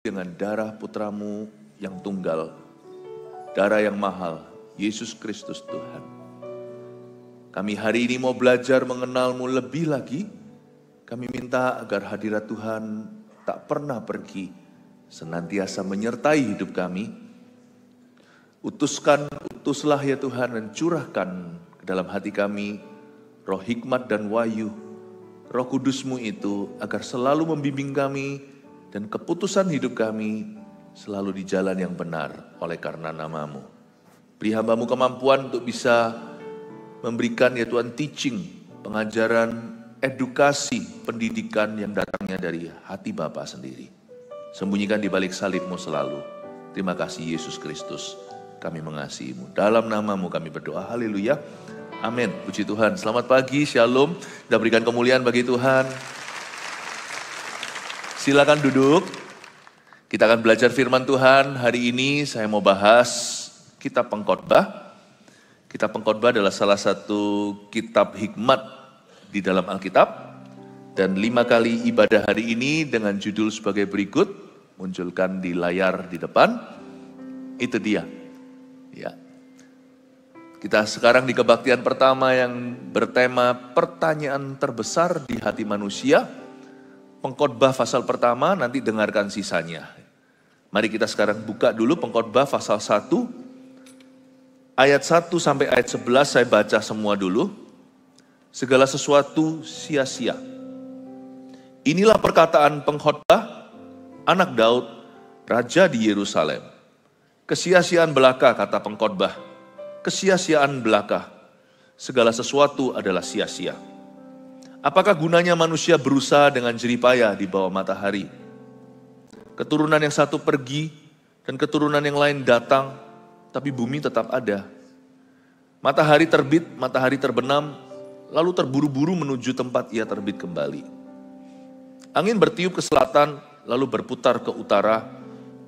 dengan darah putramu yang tunggal, darah yang mahal, Yesus Kristus Tuhan. Kami hari ini mau belajar mengenal-Mu lebih lagi. Kami minta agar hadirat Tuhan tak pernah pergi, senantiasa menyertai hidup kami. Utuslah ya Tuhan dan curahkan ke dalam hati kami roh hikmat dan wahyu, roh kudus-Mu itu agar selalu membimbing kami dan keputusan hidup kami selalu di jalan yang benar oleh karena nama-Mu. Beri hamba-Mu kemampuan untuk bisa memberikan ya Tuhan teaching, pengajaran, edukasi, pendidikan yang datangnya dari hati Bapa sendiri. Sembunyikan di balik salib-Mu selalu. Terima kasih Yesus Kristus, kami mengasihi-Mu. Dalam nama-Mu kami berdoa, haleluya, amin. Puji Tuhan, selamat pagi, shalom. Kita berikan kemuliaan bagi Tuhan. Silakan duduk. Kita akan belajar firman Tuhan. Hari ini saya mau bahas kitab Pengkhotbah. Kitab Pengkhotbah adalah salah satu kitab hikmat di dalam Alkitab. Dan 5 kali ibadah hari ini dengan judul sebagai berikut. Munculkan di layar di depan. Itu dia. Ya. Kita sekarang di kebaktian pertama yang bertema pertanyaan terbesar di hati manusia. Pengkhotbah pasal pertama, nanti dengarkan sisanya. Mari kita sekarang buka dulu Pengkhotbah pasal 1. Ayat 1 sampai ayat 11 saya baca semua dulu. Segala sesuatu sia-sia. Inilah perkataan pengkhotbah, anak Daud, raja di Yerusalem. Kesia-siaan belaka, kata pengkhotbah. Kesia-siaan belaka. Segala sesuatu adalah sia-sia. Apakah gunanya manusia berusaha dengan jeripaya di bawah matahari? Keturunan yang satu pergi dan keturunan yang lain datang, tapi bumi tetap ada. Matahari terbit, matahari terbenam, lalu terburu-buru menuju tempat ia terbit kembali. Angin bertiup ke selatan, lalu berputar ke utara.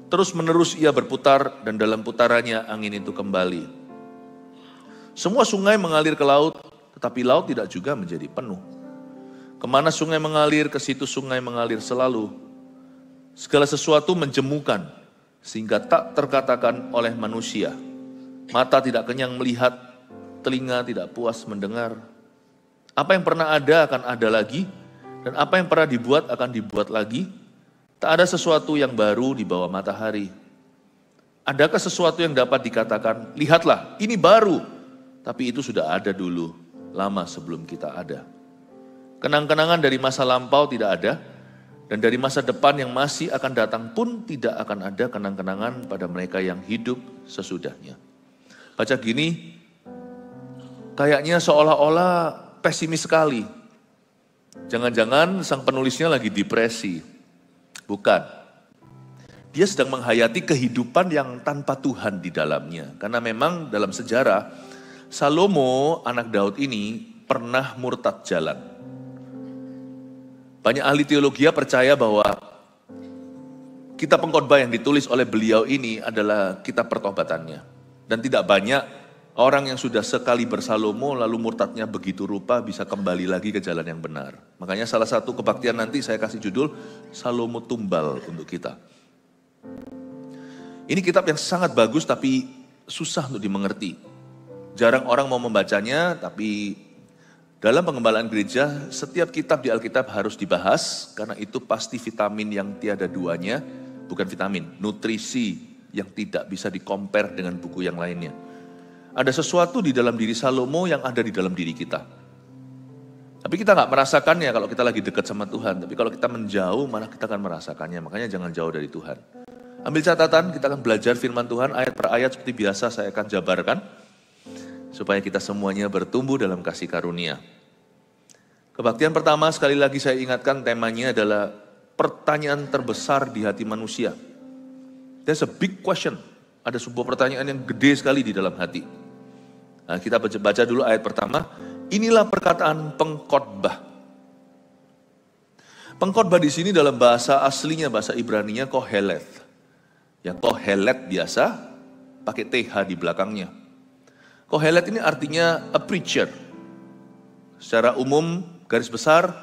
Terus menerus ia berputar dan dalam putarannya angin itu kembali. Semua sungai mengalir ke laut, tetapi laut tidak juga menjadi penuh. Kemana sungai mengalir, ke situ sungai mengalir selalu. Segala sesuatu menjemukan, sehingga tak terkatakan oleh manusia. Mata tidak kenyang melihat, telinga tidak puas mendengar. Apa yang pernah ada akan ada lagi, dan apa yang pernah dibuat akan dibuat lagi. Tak ada sesuatu yang baru di bawah matahari. Adakah sesuatu yang dapat dikatakan, lihatlah ini baru, tapi itu sudah ada dulu, lama sebelum kita ada. Kenang-kenangan dari masa lampau tidak ada, dan dari masa depan yang masih akan datang pun tidak akan ada kenang-kenangan pada mereka yang hidup sesudahnya. Baca gini, kayaknya seolah-olah pesimis sekali. Jangan-jangan sang penulisnya lagi depresi. Bukan. Dia sedang menghayati kehidupan yang tanpa Tuhan di dalamnya. Karena memang dalam sejarah, Salomo, anak Daud ini pernah murtad jalan. Banyak ahli teologi percaya bahwa kitab Pengkhotbah yang ditulis oleh beliau ini adalah kitab pertobatannya. Dan tidak banyak orang yang sudah sekali bersalomo lalu murtadnya begitu rupa bisa kembali lagi ke jalan yang benar. Makanya salah satu kebaktian nanti saya kasih judul Salomo Tumbal untuk kita. Ini kitab yang sangat bagus tapi susah untuk dimengerti. Jarang orang mau membacanya, tapi dalam pengembalaan gereja, setiap kitab di Alkitab harus dibahas, karena itu pasti vitamin yang tiada duanya, bukan vitamin, nutrisi yang tidak bisa di-compare dengan buku yang lainnya. Ada sesuatu di dalam diri Salomo yang ada di dalam diri kita. Tapi kita nggak merasakannya kalau kita lagi dekat sama Tuhan, tapi kalau kita menjauh, malah kita akan merasakannya, makanya jangan jauh dari Tuhan. Ambil catatan, kita akan belajar firman Tuhan, ayat per ayat seperti biasa saya akan jabarkan, supaya kita semuanya bertumbuh dalam kasih karunia. Kebaktian pertama, sekali lagi saya ingatkan temanya adalah pertanyaan terbesar di hati manusia. There's a big question. Ada sebuah pertanyaan yang gede sekali di dalam hati. Nah, kita baca dulu ayat pertama. Inilah perkataan pengkhotbah. Pengkhotbah di sini dalam bahasa aslinya, bahasa Ibraninya kohelet. Ya kohelet biasa, pakai TH di belakangnya. Kohelet ini artinya a preacher. Secara umum, garis besar,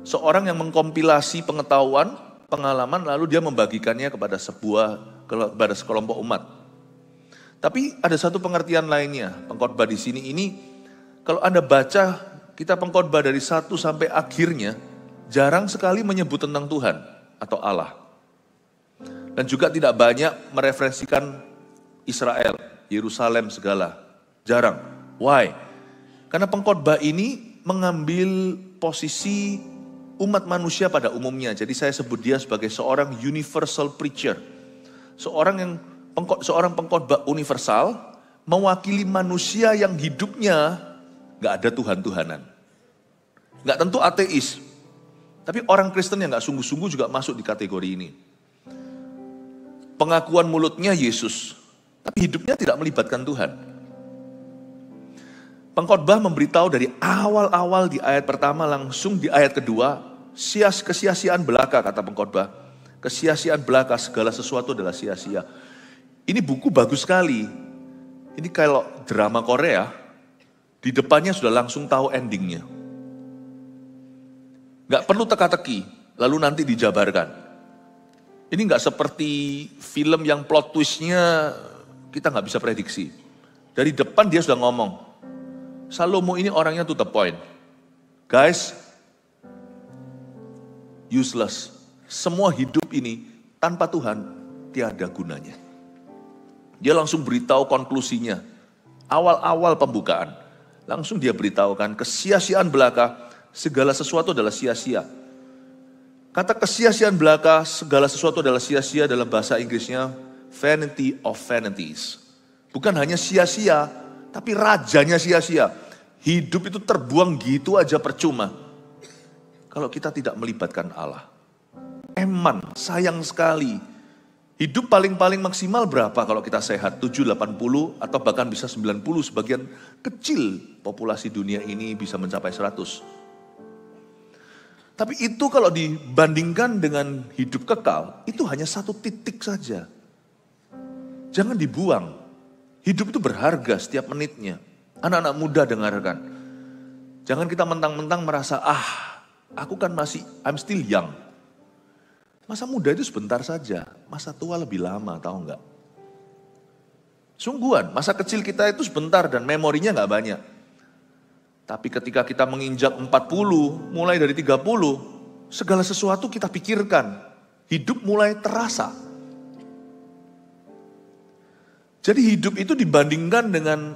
seorang yang mengkompilasi pengetahuan pengalaman lalu dia membagikannya kepada sekelompok umat. Tapi ada satu pengertian lainnya, pengkhotbah di sini ini kalau Anda baca kitab pengkhotbah dari 1 sampai akhirnya jarang sekali menyebut tentang Tuhan atau Allah. Dan juga tidak banyak mereferensikan Israel, Yerusalem segala. Jarang. Why? Karena pengkhotbah ini mengambil posisi umat manusia pada umumnya. Jadi saya sebut dia sebagai seorang universal preacher. Seorang pengkhotbah universal mewakili manusia yang hidupnya gak ada Tuhan-Tuhanan. Gak tentu ateis. Tapi orang Kristen yang gak sungguh-sungguh juga masuk di kategori ini. Pengakuan mulutnya Yesus, tapi hidupnya tidak melibatkan Tuhan. Pengkhotbah memberitahu dari awal-awal di ayat pertama langsung di ayat kedua, kesia-siaan belaka kata pengkhotbah. Kesia-siaan belaka, segala sesuatu adalah sia-sia. Ini buku bagus sekali. Ini kalau drama Korea, di depannya sudah langsung tahu endingnya. Gak perlu teka-teki, lalu nanti dijabarkan. Ini nggak seperti film yang plot twistnya kita nggak bisa prediksi. Dari depan dia sudah ngomong, Salomo ini orangnya to the point. Guys, useless. Semua hidup ini tanpa Tuhan tiada gunanya. Dia langsung beritahu konklusinya. Awal-awal pembukaan. Langsung dia beritahukan kesia-siaan belaka, segala sesuatu adalah sia-sia. Kata kesia-siaan belaka, segala sesuatu adalah sia-sia dalam bahasa Inggrisnya vanity of vanities. Bukan hanya sia-sia, tapi rajanya sia-sia. Hidup itu terbuang gitu aja percuma. Kalau kita tidak melibatkan Allah. Eman, sayang sekali. Hidup paling-paling maksimal berapa kalau kita sehat? 7, 80 atau bahkan bisa 90. Sebagian kecil populasi dunia ini bisa mencapai 100. Tapi itu kalau dibandingkan dengan hidup kekal, itu hanya 1 titik saja. Jangan dibuang. Hidup itu berharga setiap menitnya. Anak-anak muda dengarkan. Jangan kita mentang-mentang merasa, aku kan I'm still young. Masa muda itu sebentar saja, masa tua lebih lama, tahu nggak? Sungguhan, masa kecil kita itu sebentar dan memorinya nggak banyak. Tapi ketika kita menginjak 40, mulai dari 30, segala sesuatu kita pikirkan. Hidup mulai terasa. Jadi hidup itu dibandingkan dengan,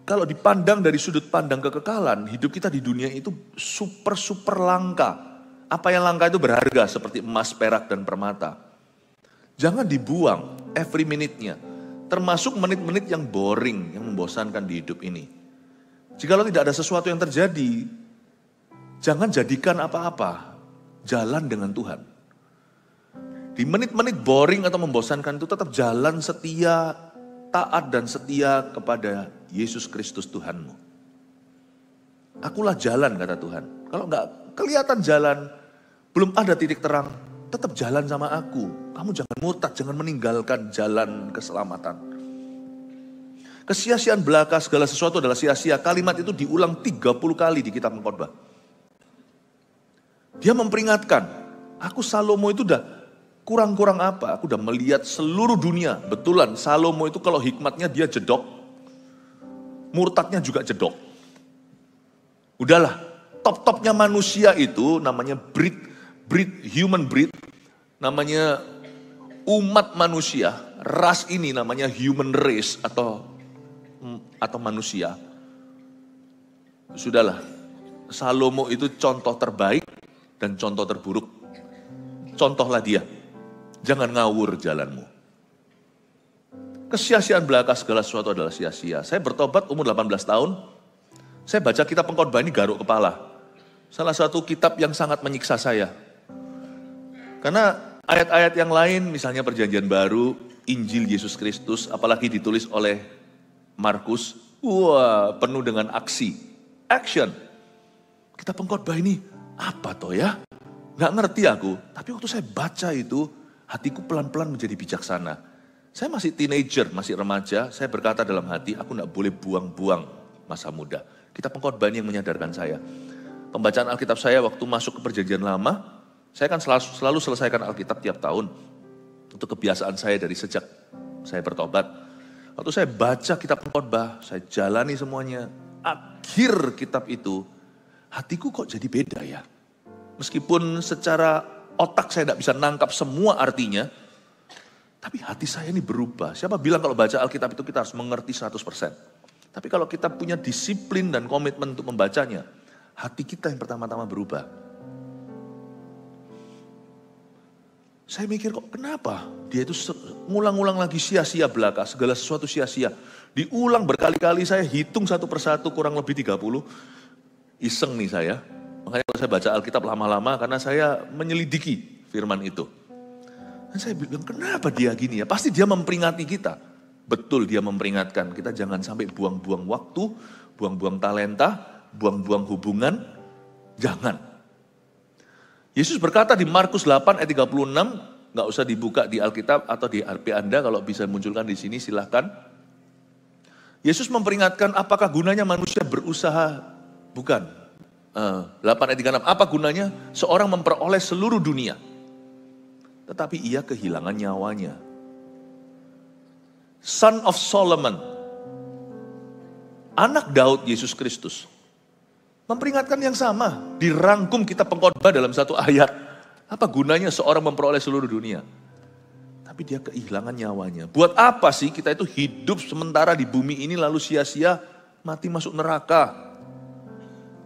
kalau dipandang dari sudut pandang kekekalan, hidup kita di dunia itu super langka. Apa yang langka itu berharga seperti emas, perak, dan permata. Jangan dibuang every minute-nya. Termasuk menit-menit yang boring, yang membosankan di hidup ini. Jikalau tidak ada sesuatu yang terjadi, jangan jadikan apa-apa, jalan dengan Tuhan. Di menit-menit boring atau membosankan itu tetap jalan setia, taat dan setia kepada Yesus Kristus Tuhanmu. Akulah jalan kata Tuhan. Kalau nggak kelihatan jalan, belum ada titik terang, tetap jalan sama aku. Kamu jangan murtad, jangan meninggalkan jalan keselamatan. Kesia-siaan belaka, segala sesuatu adalah sia-sia. Kalimat itu diulang 30 kali di kitab pengkhotbah. Dia memperingatkan, aku Salomo itu udah kurang-kurang apa? Aku udah melihat seluruh dunia. Betulan Salomo itu kalau hikmatnya dia jedok. Murtadnya juga jedok. Udahlah, top-topnya manusia itu namanya human breed. Namanya umat manusia. Ras ini namanya human race atau manusia. Sudahlah, Salomo itu contoh terbaik dan contoh terburuk. Contohlah dia. Jangan ngawur jalanmu. Kesia-siaan belaka, segala sesuatu adalah sia-sia. Saya bertobat umur 18 tahun. Saya baca kitab pengkhotbah ini garuk kepala. Salah satu kitab yang sangat menyiksa saya. Karena ayat-ayat yang lain, misalnya Perjanjian Baru, Injil Yesus Kristus, apalagi ditulis oleh Markus, wah penuh dengan aksi, action. Kitab pengkhotbah ini apa toh ya? Nggak ngerti aku, tapi waktu saya baca itu, hatiku pelan-pelan menjadi bijaksana. Saya masih teenager, masih remaja, saya berkata dalam hati, aku nggak boleh buang-buang masa muda. Kitab pengkhotbah ini yang menyadarkan saya. Pembacaan Alkitab saya waktu masuk ke Perjanjian Lama, Saya kan selalu selesaikan Alkitab tiap tahun. Itu kebiasaan saya dari sejak saya bertobat. Waktu saya baca kitab Pengkhotbah, saya jalani semuanya. Akhir kitab itu, hatiku kok jadi beda ya. Meskipun secara otak saya tidak bisa nangkap semua artinya, tapi hati saya ini berubah. Siapa bilang kalau baca Alkitab itu kita harus mengerti 100%. Tapi kalau kita punya disiplin dan komitmen untuk membacanya, hati kita yang pertama-tama berubah. Saya mikir kok kenapa dia itu ngulang-ulang lagi sia-sia belaka, segala sesuatu sia-sia. Diulang berkali-kali, saya hitung satu persatu kurang lebih 30. Iseng nih saya. Makanya kalau saya baca Alkitab lama-lama karena saya menyelidiki firman itu. Dan saya bilang kenapa dia gini ya? Pasti dia memperingati kita. Betul dia memperingatkan kita jangan sampai buang-buang waktu, buang-buang talenta, buang-buang hubungan. Jangan. Yesus berkata di Markus 8 ayat 36, nggak usah dibuka di Alkitab atau di HP Anda, kalau bisa munculkan di sini silahkan. Yesus memperingatkan apakah gunanya manusia berusaha, bukan. 8 ayat 36, apa gunanya seorang memperoleh seluruh dunia, tetapi ia kehilangan nyawanya. Son of Solomon, anak Daud Yesus Kristus, memperingatkan yang sama, dirangkum kitab Pengkhotbah dalam satu ayat. Apa gunanya seorang memperoleh seluruh dunia, tapi dia kehilangan nyawanya. Buat apa sih kita itu hidup sementara di bumi ini lalu sia-sia mati masuk neraka?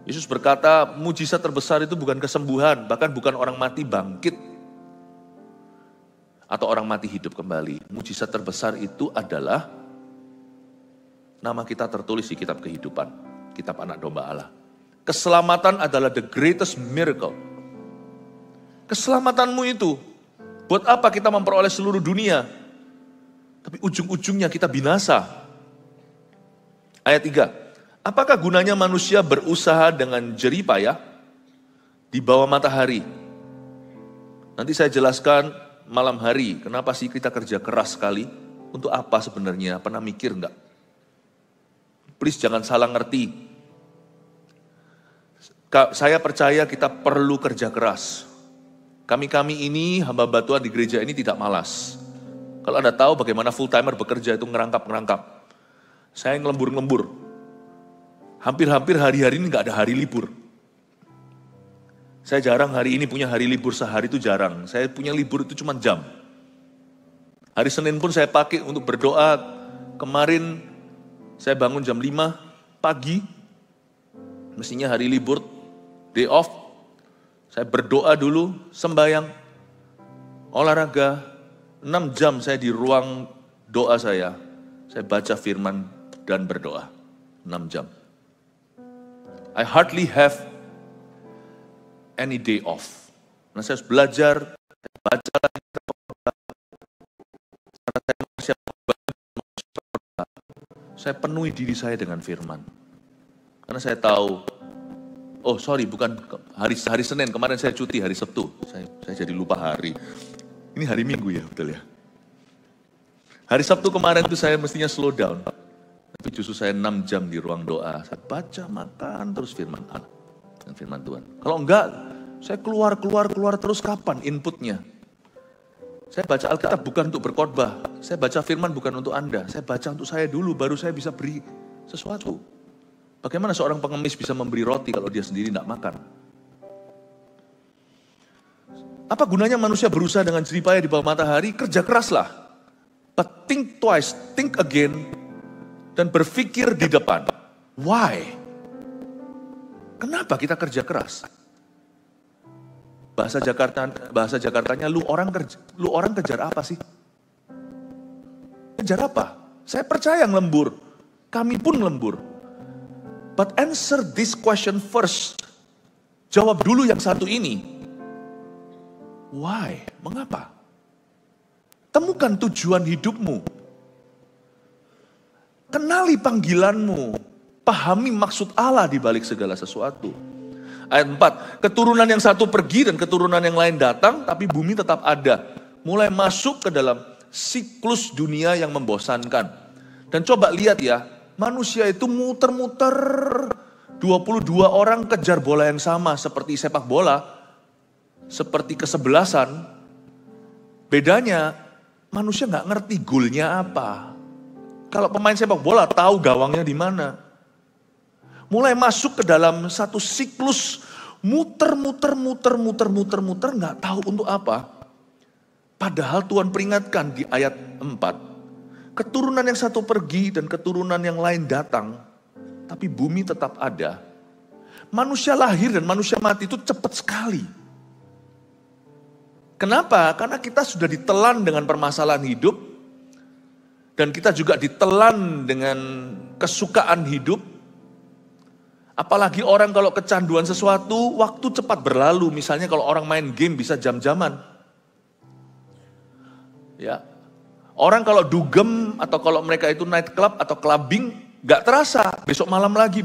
Yesus berkata mujizat terbesar itu bukan kesembuhan, bahkan bukan orang mati bangkit atau orang mati hidup kembali. Mujizat terbesar itu adalah nama kita tertulis di kitab kehidupan, kitab anak domba Allah. Keselamatan adalah the greatest miracle. Keselamatanmu itu, buat apa kita memperoleh seluruh dunia, tapi ujung-ujungnya kita binasa. Ayat 3, apakah gunanya manusia berusaha dengan jerih payah di bawah matahari? Nanti saya jelaskan malam hari, kenapa sih kita kerja keras sekali? Untuk apa sebenarnya? Pernah mikir enggak? Please jangan salah ngerti. Saya percaya kita perlu kerja keras. Kami ini hamba Tuhan di gereja ini tidak malas. Kalau Anda tahu bagaimana full timer bekerja itu ngerangkap. Saya ngelembur. Hampir-hampir hari-hari ini nggak ada hari libur. Saya jarang hari ini punya hari libur sehari, itu jarang. Saya punya libur itu cuma jam. Hari Senin pun saya pakai untuk berdoa. Kemarin saya bangun jam 5 pagi. Mestinya hari libur, day off, saya berdoa dulu, sembahyang, olahraga, 6 jam saya di ruang doa saya baca firman dan berdoa, 6 jam. I hardly have any day off. Nah saya harus belajar, baca lagi, saya penuhi diri saya dengan firman. Karena saya tahu, bukan hari Senin, kemarin saya cuti hari Sabtu. Saya jadi lupa hari. Ini hari Minggu ya, betul ya. Hari Sabtu kemarin itu saya mestinya slow down. Tapi justru saya 6 jam di ruang doa. Saya baca, makan terus firman Allah. Dan firman Tuhan. Kalau enggak, saya keluar terus kapan inputnya? Saya baca Alkitab bukan untuk berkhotbah. Saya baca firman bukan untuk Anda. Saya baca untuk saya dulu, baru saya bisa beri sesuatu. Bagaimana seorang pengemis bisa memberi roti kalau dia sendiri tidak makan? Apa gunanya manusia berusaha dengan jerih payah di bawah matahari? Kerja keraslah. But think twice, think again, dan berpikir di depan. Why? Kenapa kita kerja keras? Bahasa Jakartanya, lu orang kejar apa sih? Kejar apa? Saya percaya ngelembur. Kami pun lembur. But answer this question first. Jawab dulu yang satu ini. Why? Mengapa? Temukan tujuan hidupmu. Kenali panggilanmu. Pahami maksud Allah di balik segala sesuatu. Ayat 4. Keturunan yang satu pergi dan keturunan yang lain datang, tapi bumi tetap ada. Mulai masuk ke dalam siklus dunia yang membosankan. Dan coba lihat ya, manusia itu muter-muter, 22 orang kejar bola yang sama seperti sepak bola. seperti kesebelasan, bedanya manusia nggak ngerti goalnya apa. Kalau pemain sepak bola tahu gawangnya di mana. Mulai masuk ke dalam satu siklus muter, nggak tahu untuk apa. Padahal Tuhan peringatkan di ayat 4, keturunan yang satu pergi dan keturunan yang lain datang, tapi bumi tetap ada. Manusia lahir dan manusia mati itu cepat sekali. Kenapa? Karena kita sudah ditelan dengan permasalahan hidup, dan kita juga ditelan dengan kesukaan hidup. Apalagi orang kalau kecanduan sesuatu, waktu cepat berlalu. Misalnya kalau orang main game bisa jam-jaman. Ya, orang kalau dugem atau kalau mereka itu night club atau clubbing, gak terasa, besok malam lagi,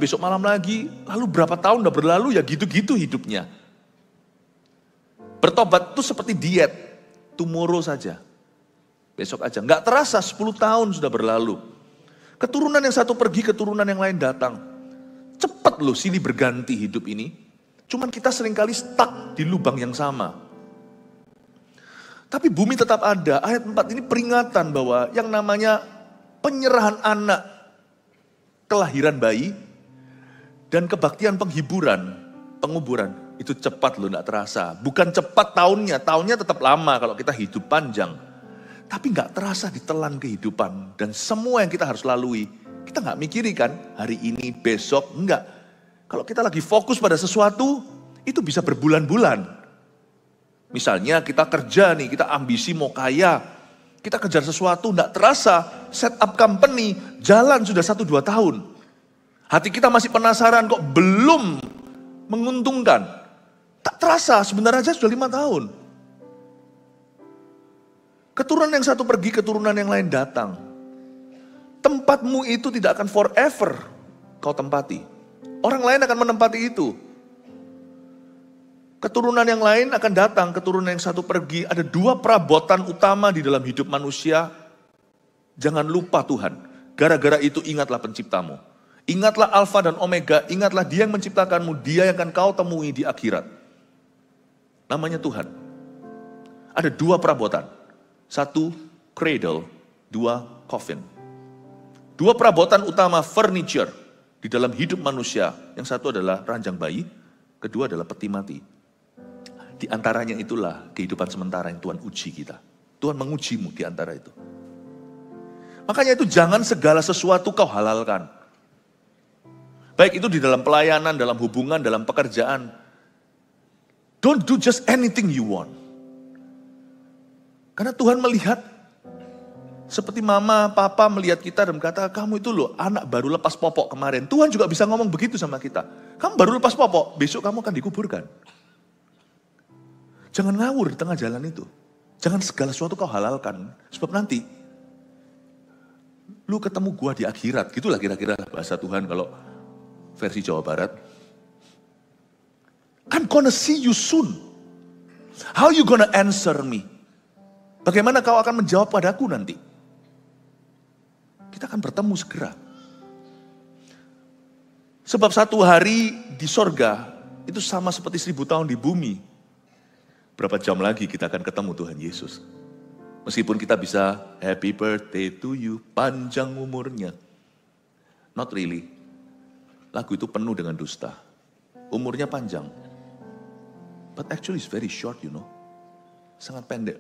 lalu berapa tahun udah berlalu, ya gitu-gitu hidupnya. Bertobat itu seperti diet, tomorrow saja, besok aja, gak terasa 10 tahun sudah berlalu. Keturunan yang satu pergi, keturunan yang lain datang. Cepat loh silih berganti hidup ini, cuman kita seringkali stuck di lubang yang sama. Tapi bumi tetap ada. Ayat 4 ini peringatan bahwa yang namanya penyerahan anak, kelahiran bayi, dan kebaktian penguburan, itu cepat loh, gak terasa. Bukan cepat tahunnya tetap lama kalau kita hidup panjang. Tapi gak terasa ditelan kehidupan, dan semua yang kita harus lalui, kita gak mikiri kan, hari ini, besok, enggak. Kalau kita lagi fokus pada sesuatu, itu bisa berbulan-bulan. Misalnya kita kerja nih, kita ambisi mau kaya, kita kejar sesuatu, tidak terasa, set up company, jalan sudah 1-2 tahun. Hati kita masih penasaran kok belum menguntungkan. Tak terasa, sebentar aja sudah 5 tahun. Keturunan yang satu pergi, keturunan yang lain datang. Tempatmu itu tidak akan forever kau tempati. Orang lain akan menempati itu. Keturunan yang lain akan datang, keturunan yang satu pergi. Ada 2 perabotan utama di dalam hidup manusia. Jangan lupa Tuhan. Gara-gara itu ingatlah penciptamu. Ingatlah Alfa dan Omega, ingatlah Dia yang menciptakanmu, Dia yang akan kau temui di akhirat. Namanya Tuhan. Ada 2 perabotan. 1 cradle, 2 coffin. 2 perabotan utama furniture di dalam hidup manusia. Yang satu adalah ranjang bayi, kedua adalah peti mati. Di antaranya itulah kehidupan sementara yang Tuhan uji kita. Tuhan mengujimu di antara itu. Makanya itu jangan segala sesuatu kau halalkan. Baik itu di dalam pelayanan, dalam hubungan, dalam pekerjaan. Don't do just anything you want. Karena Tuhan melihat, seperti mama, papa melihat kita dan berkata, kamu itu loh anak baru lepas popok kemarin. Tuhan juga bisa ngomong begitu sama kita. Kamu baru lepas popok, besok kamu akan dikuburkan. Jangan ngawur di tengah jalan itu. Jangan segala sesuatu kau halalkan. Sebab nanti, lu ketemu gua di akhirat. Gitulah kira-kira bahasa Tuhan kalau versi Jawa Barat. I'm gonna see you soon. How you gonna answer me? Bagaimana kau akan menjawab padaku nanti? Kita akan bertemu segera. Sebab 1 hari di sorga, itu sama seperti 1000 tahun di bumi. Berapa jam lagi kita akan ketemu Tuhan Yesus. Meskipun kita bisa happy birthday to you, panjang umurnya. Not really. Lagu itu penuh dengan dusta. Umurnya panjang. But actually it's very short, you know. Sangat pendek.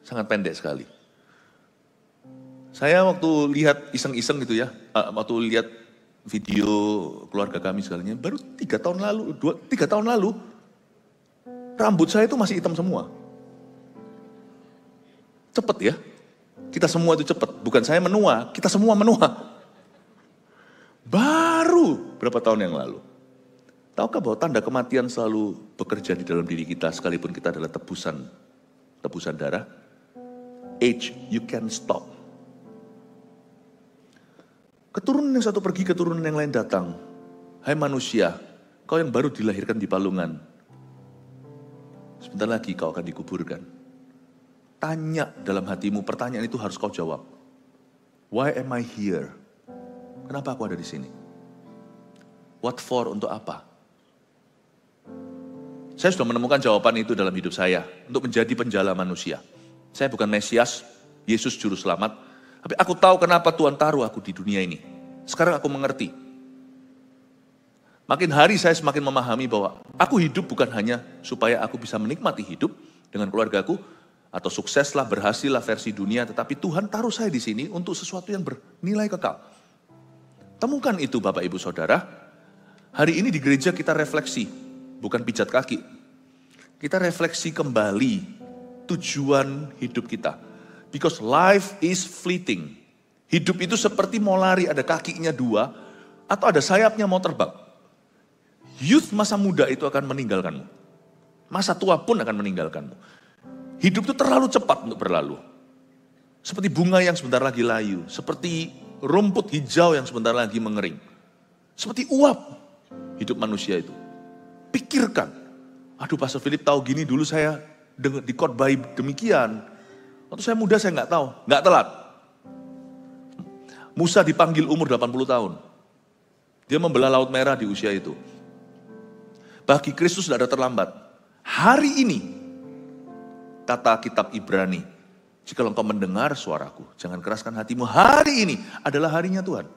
Sangat pendek sekali. Saya waktu lihat iseng-iseng gitu ya, waktu lihat video keluarga kami sekalinya, baru 3 tahun lalu, rambut saya itu masih hitam semua. Cepet ya, kita semua itu cepet, bukan saya menua, kita semua menua. Baru berapa tahun yang lalu. Tahukah bahwa tanda kematian selalu bekerja di dalam diri kita, sekalipun kita adalah tebusan darah? Age, you can stop. Keturunan yang satu pergi, keturunan yang lain datang. Hai manusia, kau yang baru dilahirkan di palungan. Sebentar lagi kau akan dikuburkan. Tanya dalam hatimu, pertanyaan itu harus kau jawab. Why am I here? Kenapa aku ada di sini? What for, untuk apa? Saya sudah menemukan jawaban itu dalam hidup saya untuk menjadi penjala manusia. Saya bukan Mesias, Yesus juru selamat, tapi aku tahu kenapa Tuhan taruh aku di dunia ini. Sekarang aku mengerti. Makin hari saya semakin memahami bahwa aku hidup bukan hanya supaya aku bisa menikmati hidup dengan keluargaku, atau sukseslah, berhasillah versi dunia, tetapi Tuhan taruh saya di sini untuk sesuatu yang bernilai kekal. Temukan itu Bapak Ibu Saudara. Hari ini di gereja kita refleksi, bukan pijat kaki. Kita refleksi kembali tujuan hidup kita. Because life is fleeting. Hidup itu seperti mau lari, ada kakinya dua, atau ada sayapnya mau terbang. Youth masa muda itu akan meninggalkanmu. Masa tua pun akan meninggalkanmu. Hidup itu terlalu cepat untuk berlalu. Seperti bunga yang sebentar lagi layu. Seperti rumput hijau yang sebentar lagi mengering. Seperti uap hidup manusia itu. Pikirkan. Aduh Pastor Philip tahu gini, dulu saya dikhotbahi demikian. Waktu saya muda saya nggak tahu. Nggak telat. Musa dipanggil umur 80 tahun. Dia membelah Laut Merah di usia itu. Bagi Kristus tidak ada terlambat. Hari ini, kata kitab Ibrani, jika engkau mendengar suaraku, jangan keraskan hatimu. Hari ini adalah harinya Tuhan.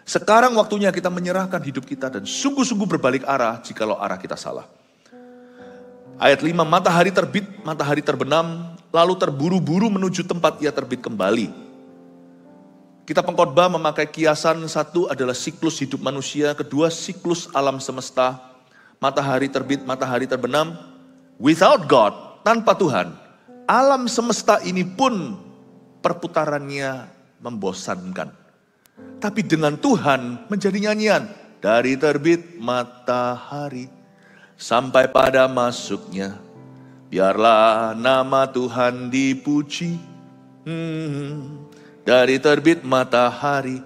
Sekarang waktunya kita menyerahkan hidup kita dan sungguh-sungguh berbalik arah jikalau arah kita salah. Ayat 5, matahari terbit, matahari terbenam, lalu terburu-buru menuju tempat ia terbit kembali. Kita pengkhotbah memakai kiasan, satu adalah siklus hidup manusia, kedua siklus alam semesta. Matahari terbit, matahari terbenam. Without God, tanpa Tuhan, alam semesta ini pun perputarannya membosankan. Tapi dengan Tuhan menjadi nyanyian. Dari terbit matahari sampai pada masuknya, biarlah nama Tuhan dipuji. Dari terbit matahari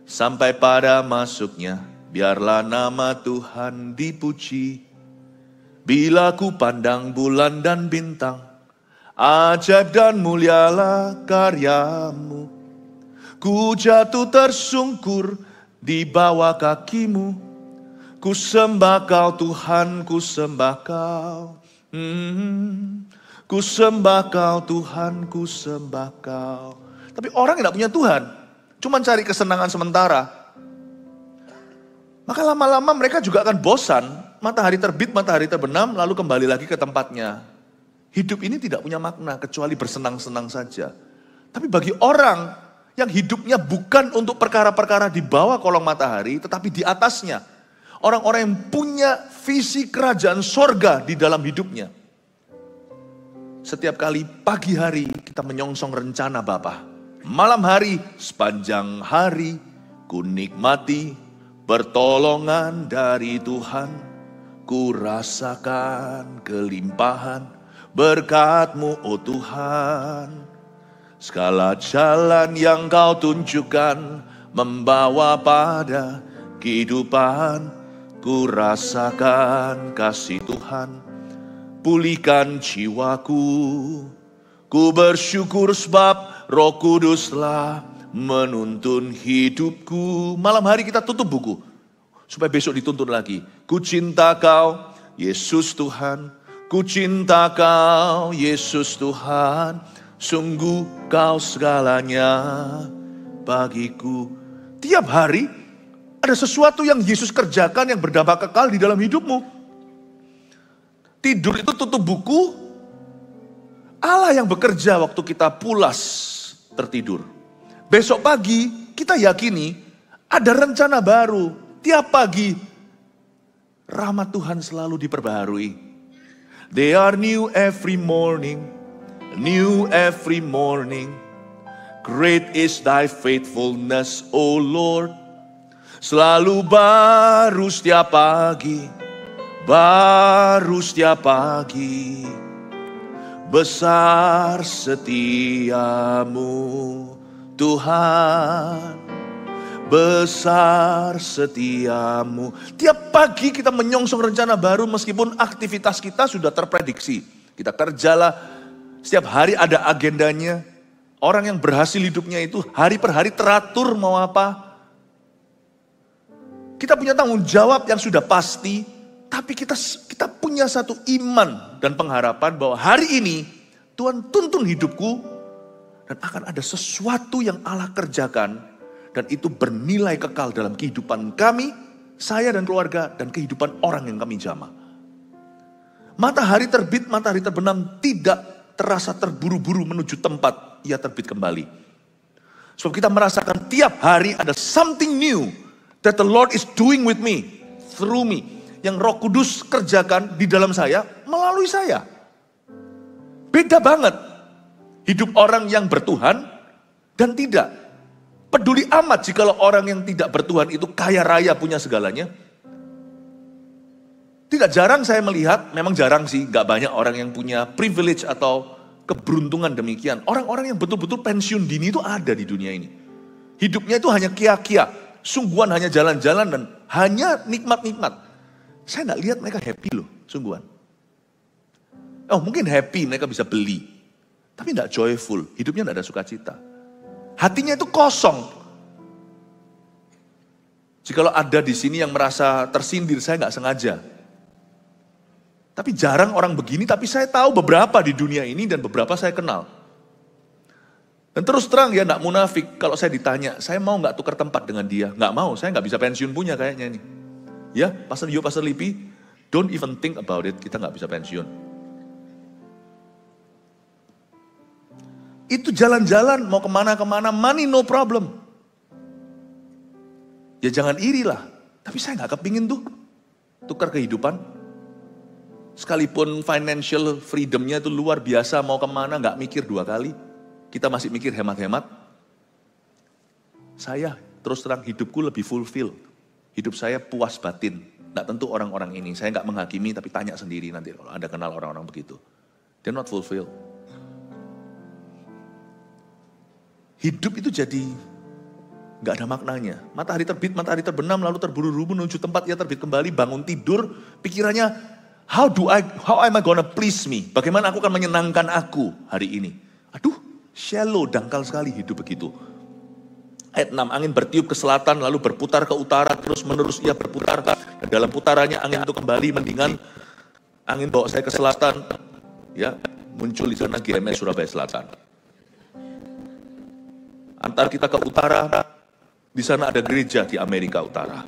sampai pada masuknya, biarlah nama Tuhan dipuji. Bila ku pandang bulan dan bintang, ajaib dan mulialah karyamu. Ku jatuh tersungkur di bawah kakimu. Ku sembah kau Tuhan, ku sembah kau. Ku sembah kau Tuhan, ku sembah kau. Tapi orang yang tidak punya Tuhan, cuma cari kesenangan sementara. Maka lama-lama mereka juga akan bosan. Matahari terbit, matahari terbenam, lalu kembali lagi ke tempatnya. Hidup ini tidak punya makna kecuali bersenang-senang saja. Tapi bagi orang yang hidupnya bukan untuk perkara-perkara di bawah kolong matahari, tetapi di atasnya. Orang-orang yang punya visi kerajaan sorga di dalam hidupnya. Setiap kali pagi hari kita menyongsong rencana Bapa. Malam hari, sepanjang hari, ku nikmati pertolongan dari Tuhan. Ku rasakan kelimpahan berkat-Mu, oh Tuhan. Segala jalan yang Kau tunjukkan membawa pada kehidupan. Ku rasakan kasih Tuhan, pulihkan jiwaku. Ku bersyukur sebab Roh Kuduslah menuntun hidupku. Malam hari kita tutup buku, supaya besok dituntun lagi. Ku cinta Kau, Yesus Tuhan. Ku cinta Kau, Yesus Tuhan. Sungguh Kau segalanya bagiku. Tiap hari ada sesuatu yang Yesus kerjakan yang berdampak kekal di dalam hidupmu. Tidur itu tutup buku. Allah yang bekerja waktu kita pulas tertidur. Besok pagi kita yakini ada rencana baru. Tiap pagi rahmat Tuhan selalu diperbaharui. They are new every morning. New every morning. Great is thy faithfulness, O Lord. Selalu baru setiap pagi. Baru setiap pagi. Besar setiamu, Tuhan. Besar setiamu. Tiap pagi kita menyongsong rencana baru meskipun aktivitas kita sudah terprediksi. Kita kerjalah. Setiap hari ada agendanya. Orang yang berhasil hidupnya itu hari per hari teratur mau apa. Kita punya tanggung jawab yang sudah pasti. Tapi kita punya satu iman dan pengharapan bahwa hari ini Tuhan tuntun hidupku dan akan ada sesuatu yang Allah kerjakan dan itu bernilai kekal dalam kehidupan kami, saya dan keluarga dan kehidupan orang yang kami jamah. Matahari terbit, matahari terbenam tidak terasa terburu-buru menuju tempat ia terbit kembali. Sebab kita merasakan tiap hari ada something new that the Lord is doing with me, through me. Yang Roh Kudus kerjakan di dalam saya, melalui saya. Beda banget. Hidup orang yang bertuhan dan tidak. Peduli amat jikalau orang yang tidak bertuhan itu kaya raya punya segalanya. Tidak jarang saya melihat, memang jarang sih, gak banyak orang yang punya privilege atau keberuntungan demikian. Orang-orang yang betul-betul pensiun dini itu ada di dunia ini. Hidupnya itu hanya kia-kia, sungguhan hanya jalan-jalan dan hanya nikmat-nikmat. Saya gak lihat mereka happy loh, sungguhan. Oh mungkin happy mereka bisa beli, tapi gak joyful, hidupnya gak ada sukacita. Hatinya itu kosong. Jikalau ada di sini yang merasa tersindir, saya gak sengaja. Tapi jarang orang begini, tapi saya tahu beberapa di dunia ini dan beberapa saya kenal. Dan terus terang ya, gak munafik, kalau saya ditanya, saya mau gak tukar tempat dengan dia? Gak mau, saya gak bisa pensiun punya kayaknya ini. Ya, Pastor Yo, Pastor Lipi, don't even think about it, kita gak bisa pensiun. Itu jalan-jalan, mau kemana-kemana, money no problem. Ya jangan iri lah, tapi saya gak kepingin tuh, tukar kehidupan. Sekalipun financial freedomnya itu luar biasa, mau kemana gak mikir 2 kali. Kita masih mikir hemat-hemat. Saya terus terang hidupku lebih fulfill. Hidup saya puas batin. Nggak tentu orang-orang ini. Saya nggak menghakimi tapi tanya sendiri nanti kalau Anda kenal orang-orang begitu. They're not fulfilled. Hidup itu jadi nggak ada maknanya. Matahari terbit, matahari terbenam, lalu terburu-buru menuju tempat ia terbit kembali, bangun tidur, pikirannya, how am I gonna please me? Bagaimana aku akan menyenangkan aku hari ini? Aduh, shallow, dangkal sekali hidup begitu. Ayat 6, angin bertiup ke selatan, lalu berputar ke utara, terus menerus ia berputar. Dan dalam putarannya angin itu kembali mendingan. Angin bawa saya ke selatan, ya muncul di sana GMS Surabaya Selatan. Antar kita ke utara, di sana ada gereja di Amerika Utara.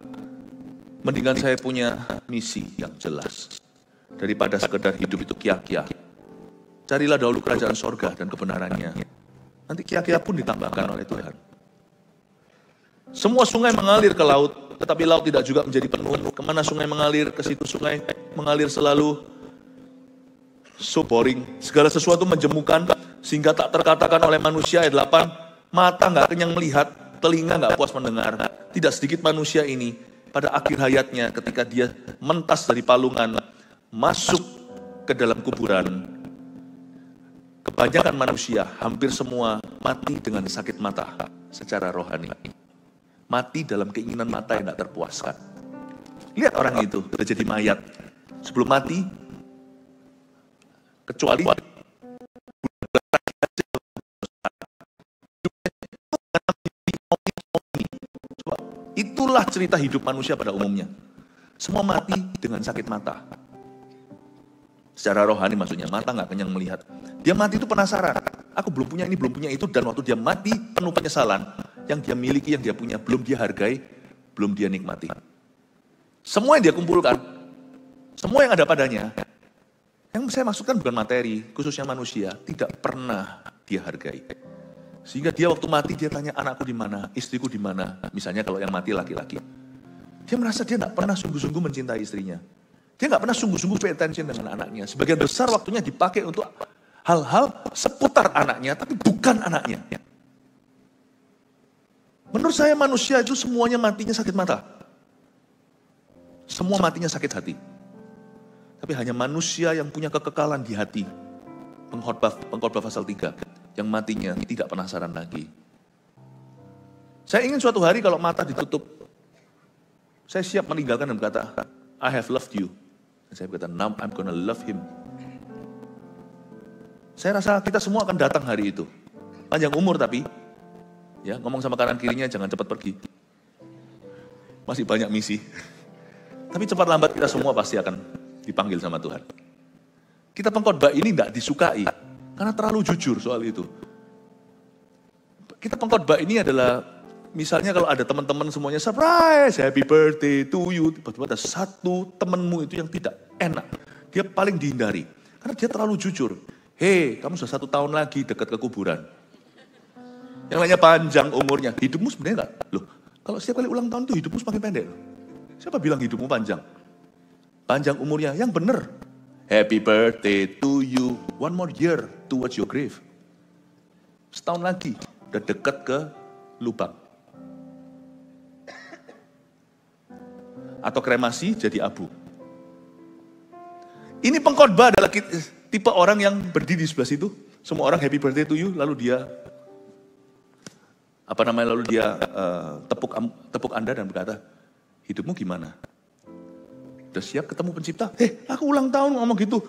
Mendingan saya punya misi yang jelas. Daripada sekedar hidup itu kia-kia. Carilah dahulu kerajaan sorga dan kebenarannya. Nanti kia-kia pun ditambahkan oleh Tuhan. Semua sungai mengalir ke laut, tetapi laut tidak juga menjadi penuh. Kemana sungai mengalir, ke situ sungai mengalir selalu. So boring. Segala sesuatu menjemukan, sehingga tak terkatakan oleh manusia. Ayat 8, mata gak kenyang melihat, telinga gak puas mendengar. Tidak sedikit manusia ini, pada akhir hayatnya ketika dia mentas dari palungan, masuk ke dalam kuburan. Kebanyakan manusia, hampir semua mati dengan sakit mata secara rohani. Mati dalam keinginan mata yang tidak terpuaskan. Lihat orang itu, sudah jadi mayat. Sebelum mati, kecuali itulah cerita hidup manusia pada umumnya. Semua mati dengan sakit mata. Secara rohani maksudnya, mata gak kenyang melihat. Dia mati itu penasaran. Aku belum punya ini, belum punya itu. Dan waktu dia mati penuh penyesalan. Yang dia miliki, yang dia punya, belum dia hargai, belum dia nikmati. Semua yang dia kumpulkan, semua yang ada padanya, yang saya maksudkan bukan materi, khususnya manusia, tidak pernah dia hargai. Sehingga dia waktu mati, dia tanya, anakku di mana, istriku di mana. Misalnya kalau yang mati laki-laki. Dia merasa dia tidak pernah sungguh-sungguh mencintai istrinya. Dia nggak pernah sungguh-sungguh pay attention dengan anaknya. Sebagian besar waktunya dipakai untuk hal-hal seputar anaknya, tapi bukan anaknya. Menurut saya manusia itu semuanya matinya sakit mata. Semua matinya sakit hati. Tapi hanya manusia yang punya kekekalan di hati. Pengkhotbah pasal 3. Yang matinya tidak penasaran lagi. Saya ingin suatu hari kalau mata ditutup, saya siap meninggalkan dan berkata, I have loved you. Dan saya berkata, now I'm gonna love him. Saya rasa kita semua akan datang hari itu. Panjang umur tapi, ya, ngomong sama kanan kirinya jangan cepat pergi. Masih banyak misi. Tapi cepat lambat kita semua pasti akan dipanggil sama Tuhan. Kita pengkhotbah ini tidak disukai, karena terlalu jujur soal itu. Kita pengkhotbah ini adalah, misalnya kalau ada teman-teman semuanya surprise, happy birthday to you, tiba-tiba ada satu temanmu itu yang tidak enak. Dia paling dihindari, karena dia terlalu jujur. Hei, kamu sudah 1 tahun lagi dekat ke kuburan. Yang lainnya panjang umurnya, hidupmu sebenarnya enggak. Loh, kalau setiap kali ulang tahun itu hidupmu semakin pendek. Siapa bilang hidupmu panjang? Panjang umurnya, yang benar. Happy birthday to you, 1 more year towards your grave. Setahun lagi, udah dekat ke lubang. Atau kremasi jadi abu. Ini pengkhotbah adalah tipe orang yang berdiri di sebelah situ. Semua orang happy birthday to you, lalu dia tepuk Anda dan berkata, hidupmu gimana? Udah siap ketemu pencipta? Aku ulang tahun ngomong gitu.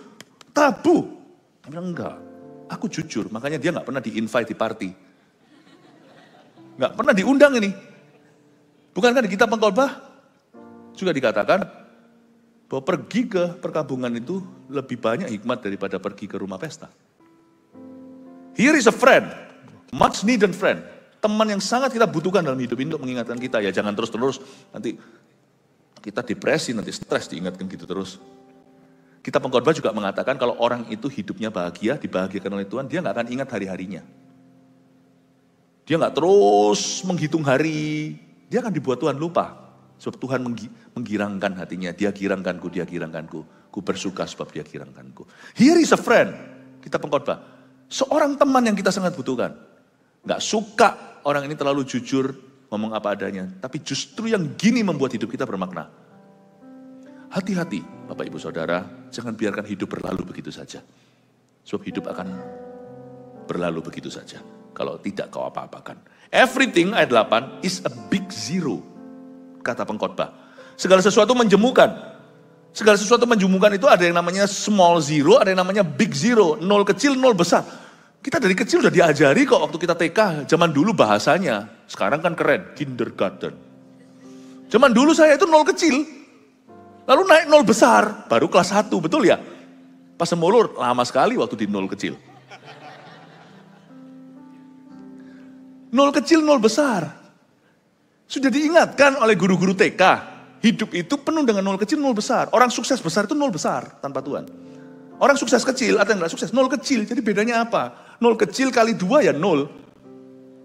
Tabu. Dia bilang, enggak. Aku jujur, makanya dia nggak pernah di-invite di party. Nggak pernah diundang ini. Bukankah di kitab pengkhotbah juga dikatakan bahwa pergi ke perkabungan itu lebih banyak hikmat daripada pergi ke rumah pesta. Here is a friend, much needed friend. Teman yang sangat kita butuhkan dalam hidup ini untuk mengingatkan kita, ya jangan terus-terus nanti kita depresi, nanti stres diingatkan gitu terus. Kita pengkhotbah juga mengatakan kalau orang itu hidupnya bahagia, dibahagiakan oleh Tuhan, dia nggak akan ingat hari-harinya. Dia nggak terus menghitung hari, dia akan dibuat Tuhan lupa. Sebab Tuhan menggirangkan hatinya, dia girangkanku, ku bersuka sebab dia girangkanku. Here is a friend, kita pengkhotbah. Seorang teman yang kita sangat butuhkan. Nggak suka orang ini terlalu jujur, ngomong apa adanya. Tapi justru yang gini membuat hidup kita bermakna. Hati-hati Bapak Ibu Saudara, jangan biarkan hidup berlalu begitu saja. Sebab hidup akan berlalu begitu saja. Kalau tidak kau apa-apakan. Everything, ayat 8, is a big zero. Kata pengkhotbah. Segala sesuatu menjemukan. Segala sesuatu menjemukan itu ada yang namanya small zero, ada yang namanya big zero. 0 kecil, 0 besar. Kita dari kecil udah diajari kok waktu kita TK. Zaman dulu bahasanya. Sekarang kan keren, kindergarten. Zaman dulu saya itu 0 kecil. Lalu naik 0 besar, baru kelas 1, betul ya? Pas semulur, lama sekali waktu di 0 kecil. 0 kecil, 0 besar. Sudah diingatkan oleh guru-guru TK, hidup itu penuh dengan 0 kecil, 0 besar. Orang sukses besar itu 0 besar tanpa Tuhan. Orang sukses kecil atau yang enggak sukses, 0 kecil. Jadi bedanya apa? 0 kecil kali 2 ya 0.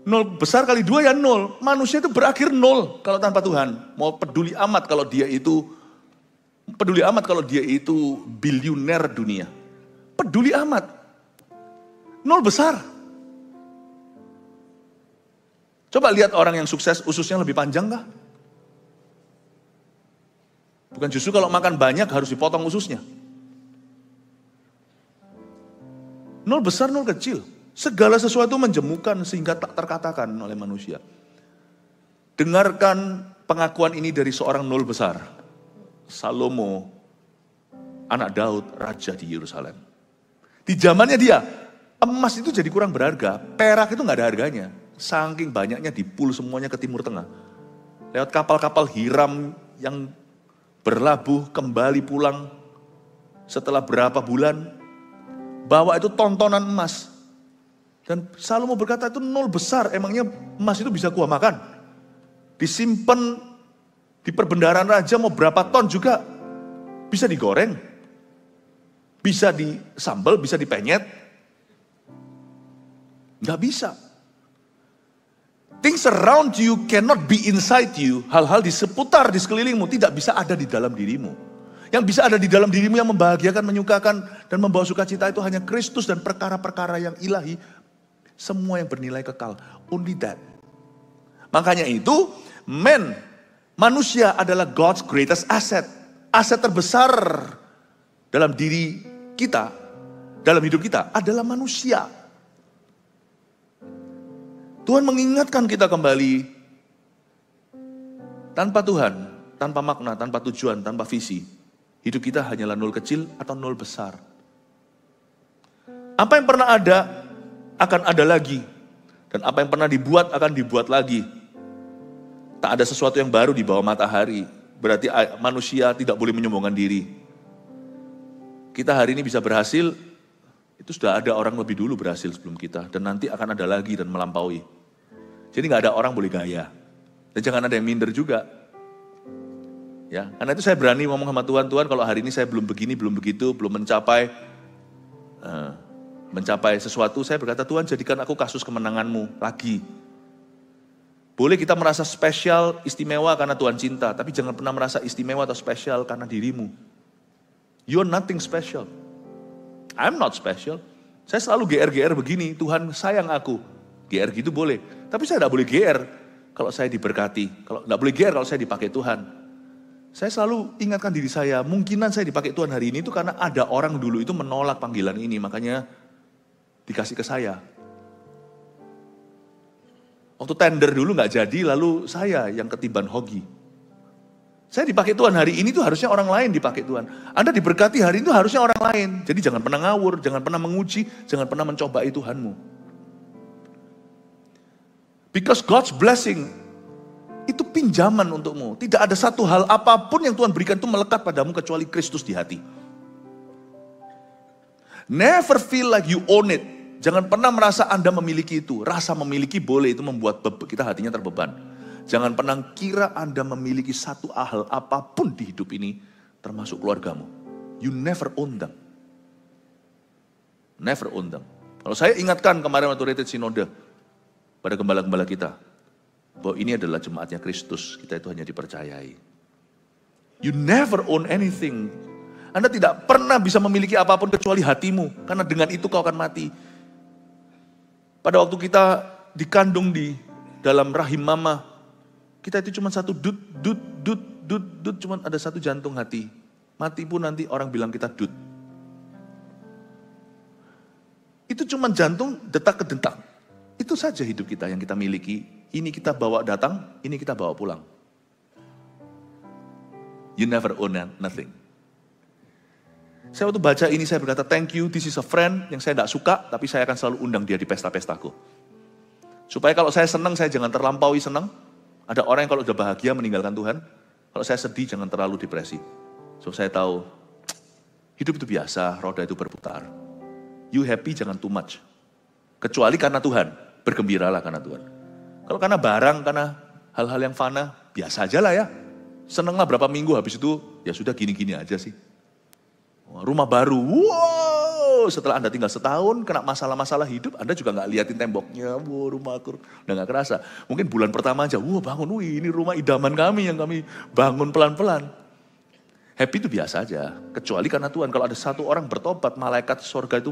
0 besar kali 2 ya 0. Manusia itu berakhir 0 kalau tanpa Tuhan. Mau peduli amat kalau dia itu biliuner dunia. Peduli amat. 0 besar. Coba lihat orang yang sukses ususnya lebih panjang kah? Bukan justru kalau makan banyak harus dipotong ususnya. 0 besar, 0 kecil. Segala sesuatu menjemukan sehingga tak terkatakan oleh manusia. Dengarkan pengakuan ini dari seorang 0 besar. Salomo, anak Daud, raja di Yerusalem. Di zamannya dia, emas itu jadi kurang berharga, perak itu nggak ada harganya. Saking banyaknya dipul semuanya ke Timur Tengah. Lewat kapal-kapal hiram yang berlabuh kembali pulang setelah berapa bulan. Bawa itu tontonan emas. Dan Salomo berkata itu 0 besar, emangnya emas itu bisa gua makan. Disimpan di perbendaharaan raja mau berapa ton juga. Bisa digoreng. Bisa disambal, bisa dipenyet. Nggak bisa. Things around you cannot be inside you. Hal-hal di seputar, di sekelilingmu tidak bisa ada di dalam dirimu. Yang bisa ada di dalam dirimu yang membahagiakan, menyukakan, dan membawa sukacita itu hanya Kristus dan perkara-perkara yang ilahi. Semua yang bernilai kekal. Only that. Makanya itu, manusia adalah God's greatest asset. Aset terbesar dalam diri kita, dalam hidup kita adalah manusia. Tuhan mengingatkan kita kembali, tanpa Tuhan, tanpa makna, tanpa tujuan, tanpa visi, hidup kita hanyalah 0 kecil atau 0 besar. Apa yang pernah ada, akan ada lagi. Dan apa yang pernah dibuat, akan dibuat lagi. Tak ada sesuatu yang baru di bawah matahari. berarti manusia tidak boleh menyombongkan diri. Kita hari ini bisa berhasil, itu sudah ada orang lebih dulu berhasil sebelum kita. Dan nanti akan ada lagi dan melampaui. Jadi nggak ada orang boleh gaya. Dan jangan ada yang minder juga. Ya, karena itu saya berani ngomong sama Tuhan, Tuhan kalau hari ini saya belum begini, belum begitu, belum mencapai sesuatu, saya berkata, Tuhan jadikan aku kasus kemenangan-Mu lagi. Boleh kita merasa spesial, istimewa karena Tuhan cinta, tapi jangan pernah merasa istimewa atau spesial karena dirimu. You're nothing special. I'm not special. Saya selalu GR-GR begini, Tuhan sayang aku. GR gitu boleh, tapi saya tidak boleh GR kalau saya diberkati. Kalau tidak boleh GR kalau saya dipakai Tuhan. Saya selalu ingatkan diri saya, mungkinan saya dipakai Tuhan hari ini itu karena ada orang dulu itu menolak panggilan ini, makanya dikasih ke saya. Waktu tender dulu nggak jadi, lalu saya yang ketiban hoki. Saya dipakai Tuhan hari ini tuh harusnya orang lain dipakai Tuhan. Anda diberkati hari ini tuh harusnya orang lain. Jadi jangan pernah ngawur, jangan pernah menguji, jangan pernah mencobai Tuhanmu. Because God's blessing itu pinjaman untukmu. Tidak ada satu hal apapun yang Tuhan berikan itu melekat padamu kecuali Kristus di hati. Never feel like you own it. Jangan pernah merasa Anda memiliki itu. Rasa memiliki boleh, itu membuat kita hatinya terbeban. Jangan pernah kira Anda memiliki satu hal apapun di hidup ini, termasuk keluargamu. You never own them. Never own them. Kalau saya ingatkan kemarin waktu retreat sinode, pada gembala-gembala kita, bahwa ini adalah jemaatnya Kristus, kita itu hanya dipercayai. You never own anything. Anda tidak pernah bisa memiliki apapun kecuali hatimu, karena dengan itu kau akan mati. Pada waktu kita dikandung di dalam rahim mama, kita itu cuma satu dut, cuma ada satu jantung hati. Mati pun nanti orang bilang kita dut. Itu cuma jantung detak ke detak. Itu saja hidup kita yang kita miliki. Ini kita bawa datang, ini kita bawa pulang. You never own nothing. Saya waktu baca ini saya berkata, thank you, this is a friend yang saya tidak suka, tapi saya akan selalu undang dia di pesta-pestaku. Supaya kalau saya senang, saya jangan terlampaui senang. Ada orang yang kalau sudah bahagia meninggalkan Tuhan, kalau saya sedih jangan terlalu depresi. So saya tahu, hidup itu biasa, roda itu berputar. You happy jangan too much. Kecuali karena Tuhan, bergembiralah karena Tuhan. Kalau karena barang, karena hal-hal yang fana, biasa aja lah ya. Senanglah berapa minggu, habis itu ya sudah gini-gini aja sih. Rumah baru, wow, setelah Anda tinggal setahun, kena masalah-masalah hidup, Anda juga nggak liatin temboknya, wow, rumahku, udah nggak kerasa. Mungkin bulan pertama aja, wow bangun, wih ini rumah idaman kami yang kami bangun pelan-pelan. Happy itu biasa aja, kecuali karena Tuhan. Kalau ada satu orang bertobat, malaikat sorga itu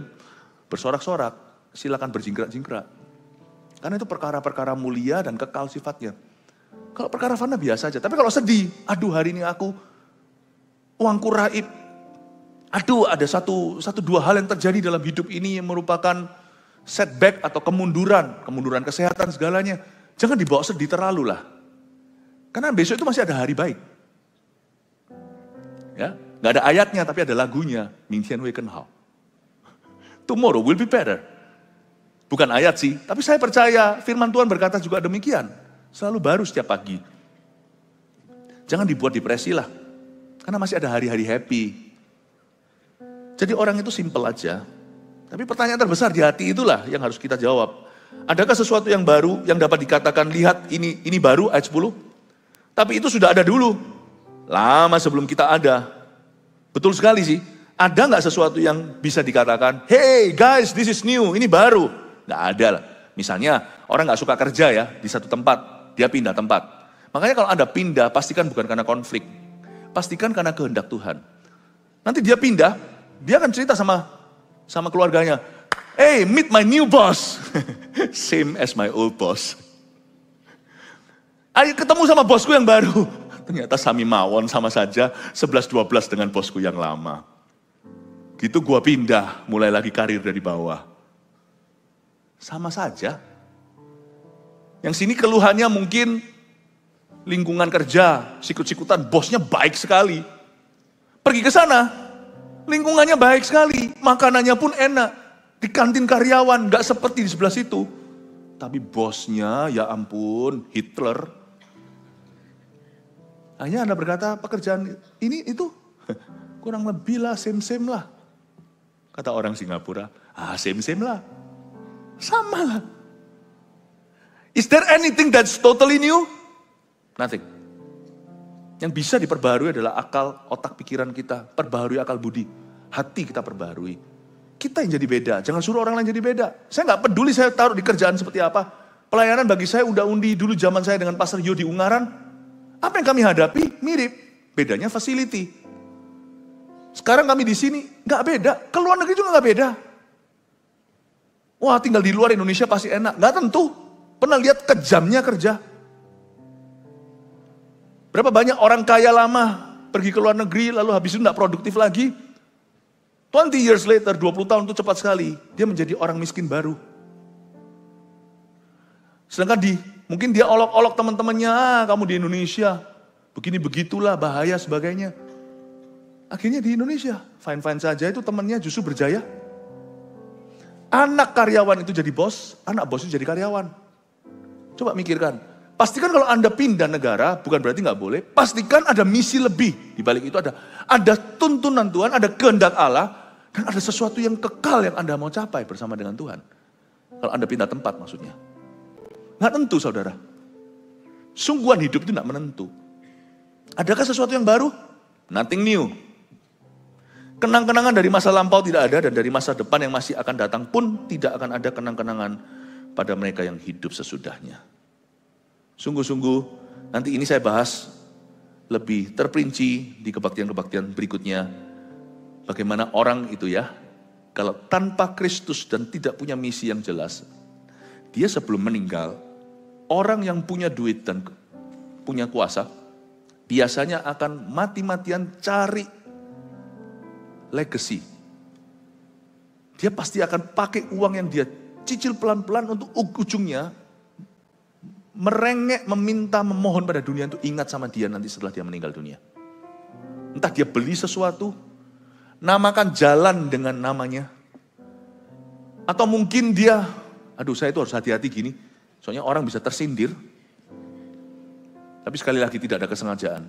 bersorak-sorak, silakan berjingkrak-jingkrak. Karena itu perkara-perkara mulia dan kekal sifatnya. Kalau perkara fana biasa aja, tapi kalau sedih, aduh hari ini aku, uangku raib. Aduh, ada satu dua hal yang terjadi dalam hidup ini yang merupakan setback atau kemunduran kesehatan segalanya. Jangan dibawa sedih terlalu lah. Karena besok itu masih ada hari baik. Ya, nggak ada ayatnya tapi ada lagunya. Mingtian Wekenhau. Tomorrow will be better. Bukan ayat sih, tapi saya percaya firman Tuhan berkata juga demikian. Selalu baru setiap pagi. Jangan dibuat depresi lah. Karena masih ada hari-hari happy. Jadi orang itu simpel aja. Tapi pertanyaan terbesar di hati itulah yang harus kita jawab. Adakah sesuatu yang baru yang dapat dikatakan, lihat ini baru ayat 10? Tapi itu sudah ada dulu. Lama sebelum kita ada. Betul sekali sih. Ada nggak sesuatu yang bisa dikatakan, hey guys this is new, ini baru? Nggak ada lah. Misalnya orang nggak suka kerja ya di satu tempat, dia pindah tempat. Makanya kalau Anda pindah, pastikan bukan karena konflik. Pastikan karena kehendak Tuhan. Nanti dia pindah, dia akan cerita sama keluarganya, hey, meet my new boss. Same as my old boss. Ayo ketemu sama bosku yang baru. Ternyata sami mawon sama saja 11-12 dengan bosku yang lama. Gitu gua pindah, mulai lagi karir dari bawah. Sama saja. Yang sini keluhannya mungkin lingkungan kerja, sikut-sikutan, bosnya baik sekali. Pergi ke sana. Lingkungannya baik sekali, makanannya pun enak. Di kantin karyawan, gak seperti di sebelah situ. Tapi bosnya, ya ampun, Hitler. Hanya Anda berkata pekerjaan ini itu kurang lebih lah, same-same lah. Kata orang Singapura, same-same lah. Sama lah. Is there anything that's totally new? Nothing. Yang bisa diperbaharui adalah akal, otak, pikiran kita. Perbaharui akal budi. Hati kita perbaharui. Kita yang jadi beda. Jangan suruh orang lain jadi beda. Saya nggak peduli saya taruh di kerjaan seperti apa. Pelayanan bagi saya undi dulu zaman saya dengan Pastor Yo di Ungaran. Apa yang kami hadapi mirip. Bedanya facility. Sekarang kami di sini nggak beda. Ke luar negeri juga nggak beda. Wah, tinggal di luar Indonesia pasti enak. Nggak tentu. Pernah lihat kejamnya kerja. Berapa banyak orang kaya lama pergi ke luar negeri lalu habis itu nggak produktif lagi. 20 years later, 20 tahun itu cepat sekali. Dia menjadi orang miskin baru. Sedangkan mungkin dia olok-olok teman-temannya, kamu di Indonesia. Begini begitulah, bahaya sebagainya. Akhirnya di Indonesia, fine-fine saja itu temannya justru berjaya. Anak karyawan itu jadi bos, anak bos itu jadi karyawan. Coba mikirkan. Pastikan kalau Anda pindah negara, bukan berarti nggak boleh. Pastikan ada misi lebih. Di balik itu ada tuntunan Tuhan, ada kehendak Allah. Dan ada sesuatu yang kekal yang Anda mau capai bersama dengan Tuhan. Kalau Anda pindah tempat maksudnya. Nggak tentu saudara. Sungguhan hidup itu nggak menentu. Adakah sesuatu yang baru? Nothing new. Kenang-kenangan dari masa lampau tidak ada. Dan dari masa depan yang masih akan datang pun tidak akan ada kenang-kenangan pada mereka yang hidup sesudahnya. Sungguh-sungguh nanti ini saya bahas lebih terperinci di kebaktian-kebaktian berikutnya. Bagaimana orang itu ya, kalau tanpa Kristus dan tidak punya misi yang jelas, dia sebelum meninggal, orang yang punya duit dan punya kuasa, biasanya akan mati-matian cari legacy. Dia pasti akan pakai uang yang dia cicil pelan-pelan untuk ujungnya merengek, meminta, memohon pada dunia untuk ingat sama dia nanti setelah dia meninggal dunia. Entah dia beli sesuatu, namakan jalan dengan namanya. Atau mungkin dia, saya itu harus hati-hati gini, soalnya orang bisa tersindir. Tapi sekali lagi tidak ada kesengajaan.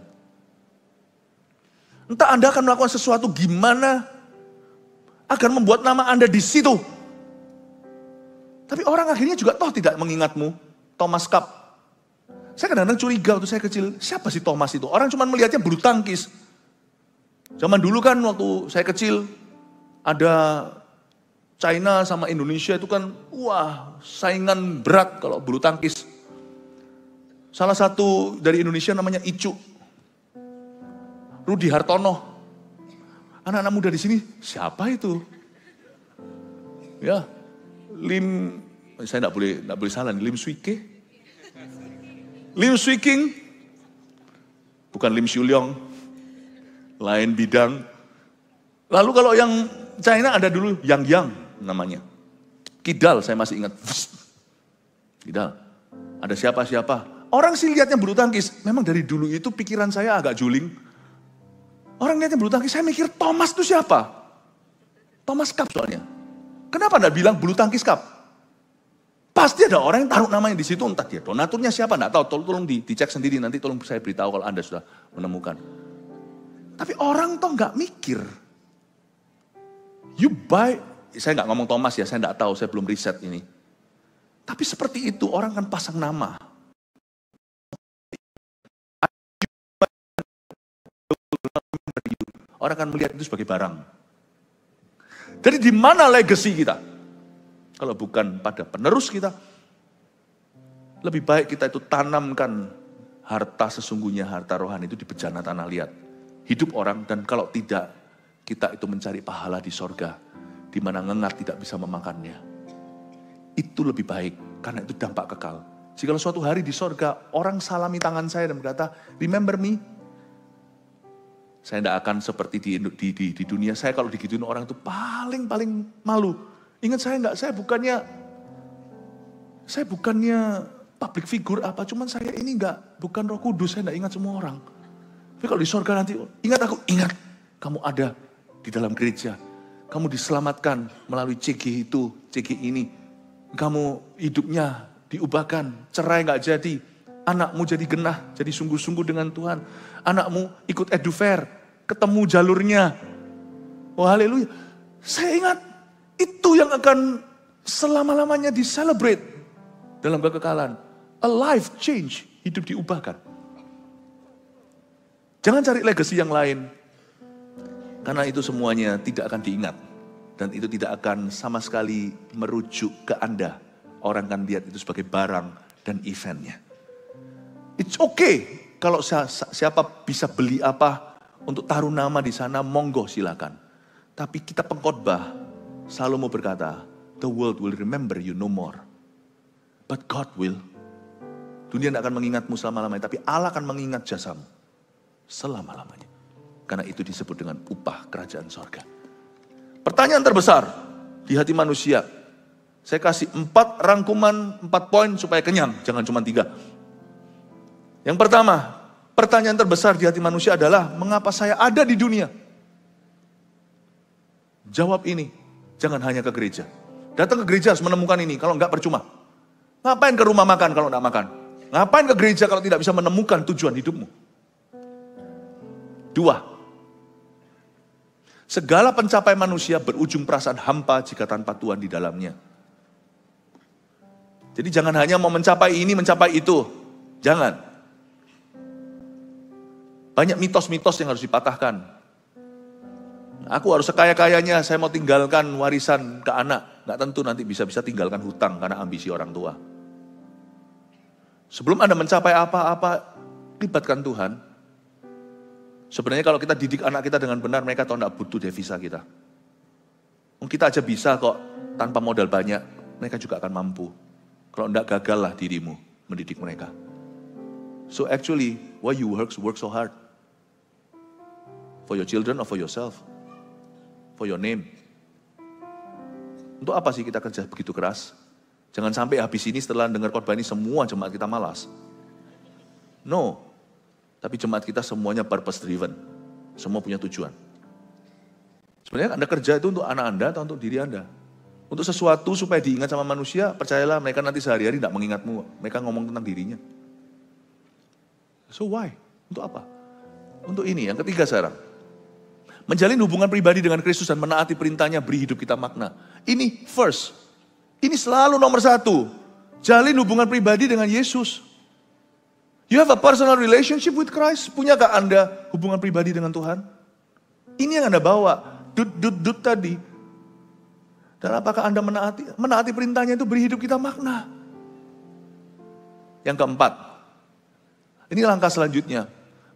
Entah Anda akan melakukan sesuatu gimana agar membuat nama Anda di situ. Tapi orang akhirnya juga toh tidak mengingatmu. Thomas Cup. Saya kadang-kadang curiga waktu saya kecil, siapa sih Thomas itu? Orang cuma melihatnya bulu tangkis. Zaman dulu kan waktu saya kecil, ada China sama Indonesia itu kan, saingan berat kalau bulu tangkis. Salah satu dari Indonesia namanya Icu. Rudi Hartono. Anak-anak muda di sini, siapa itu? Ya, saya enggak boleh salah, Lim Swike. Lim Swiking, bukan Lim Xuliong, lain bidang. Lalu kalau yang China ada dulu Yang namanya. Kidal, saya masih ingat. Kidal, ada siapa-siapa. Orang sih lihatnya bulu tangkis, memang dari dulu itu pikiran saya agak juling. Orang lihatnya bulu tangkis, saya mikir Thomas itu siapa? Thomas Cup soalnya. Kenapa enggak bilang bulu tangkis Cup? Pasti ada orang yang taruh namanya di situ, entah dia donaturnya siapa, enggak tahu. Tolong dicek sendiri, nanti tolong saya beritahu kalau Anda sudah menemukan. Tapi orang toh nggak mikir. You buy, saya nggak ngomong Thomas ya, saya nggak tahu, saya belum riset ini. Tapi seperti itu orang kan pasang nama. Orang akan melihat itu sebagai barang. Jadi di mana legacy kita? Kalau bukan pada penerus kita, lebih baik kita itu tanamkan harta sesungguhnya, harta rohani itu di bejana tanah liat. Hidup orang, dan kalau tidak, kita itu mencari pahala di sorga, di mana ngengat tidak bisa memakannya. Itu lebih baik, karena itu dampak kekal. Jika suatu hari di sorga, orang salami tangan saya dan berkata, remember me. Saya tidak akan seperti di dunia saya, kalau digituin orang itu paling malu. Ingat saya bukannya public figure apa, cuman saya ini bukan Roh Kudus, saya tidak ingat semua orang. Tapi kalau di sorga nanti, ingat kamu ada di dalam gereja, kamu diselamatkan melalui CG itu, CG ini, kamu hidupnya diubahkan, cerai nggak jadi, Anakmu jadi genah, jadi sungguh-sungguh dengan Tuhan. Anakmu ikut edufair, ketemu jalurnya. Oh haleluya. Saya ingat, itu yang akan selama-lamanya di-celebrate dalam kekekalan. A life change, hidup diubahkan. Jangan cari legacy yang lain. Karena itu semuanya tidak akan diingat. Dan itu tidak akan sama sekali merujuk ke Anda. Orang akan lihat itu sebagai barang dan eventnya. It's okay kalau siapa bisa beli apa untuk taruh nama di sana, monggo silakan. Tapi kita pengkhotbah selalu mau berkata, the world will remember you no more. But God will. Dunia tidak akan mengingatmu selama-lamanya, tapi Allah akan mengingat jasamu selama-lamanya. Karena itu disebut dengan upah kerajaan sorga. Pertanyaan terbesar di hati manusia. Saya kasih 4 rangkuman, 4 poin supaya kenyang, jangan cuma 3. Yang pertama, pertanyaan terbesar di hati manusia adalah, mengapa saya ada di dunia? Jawab ini, jangan hanya ke gereja. Datang ke gereja harus menemukan ini, kalau enggak percuma. Ngapain ke rumah makan kalau enggak makan? Ngapain ke gereja kalau tidak bisa menemukan tujuan hidupmu? 2. Segala pencapaian manusia berujung perasaan hampa jika tanpa Tuhan di dalamnya. Jadi jangan hanya mau mencapai ini, mencapai itu. Jangan. Banyak mitos-mitos yang harus dipatahkan. Aku harus sekaya-kayanya, saya mau tinggalkan warisan ke anak. Nggak tentu nanti bisa-bisa tinggalkan hutang karena ambisi orang tua. Sebelum Anda mencapai apa-apa, libatkan Tuhan. Sebenarnya kalau kita didik anak kita dengan benar, mereka tahu nggak butuh devisa kita. Kita aja bisa kok, tanpa modal banyak, mereka juga akan mampu. Kalau enggak, gagallah dirimu mendidik mereka. So actually, why you work so hard? For your children or for yourself? For your name? Untuk apa sih kita kerja begitu keras? Jangan sampai habis ini setelah dengar khotbah ini semua jemaat kita malas. No. Tapi jemaat kita semuanya purpose driven. Semua punya tujuan. Sebenarnya Anda kerja itu untuk anak Anda atau untuk diri Anda? Untuk sesuatu supaya diingat sama manusia, percayalah mereka nanti sehari-hari tidak mengingatmu. Mereka ngomong tentang dirinya. So why? Untuk apa? Untuk ini, yang ketiga sekarang. Menjalin hubungan pribadi dengan Kristus dan menaati perintahnya beri hidup kita makna. Ini first. Ini selalu nomor 1. Jalin hubungan pribadi dengan Yesus. You have a personal relationship with Christ? Punyakah Anda hubungan pribadi dengan Tuhan? Ini yang Anda bawa. Dut tadi. Dan apakah Anda menaati perintahnya itu beri hidup kita makna? Yang keempat. Ini langkah selanjutnya.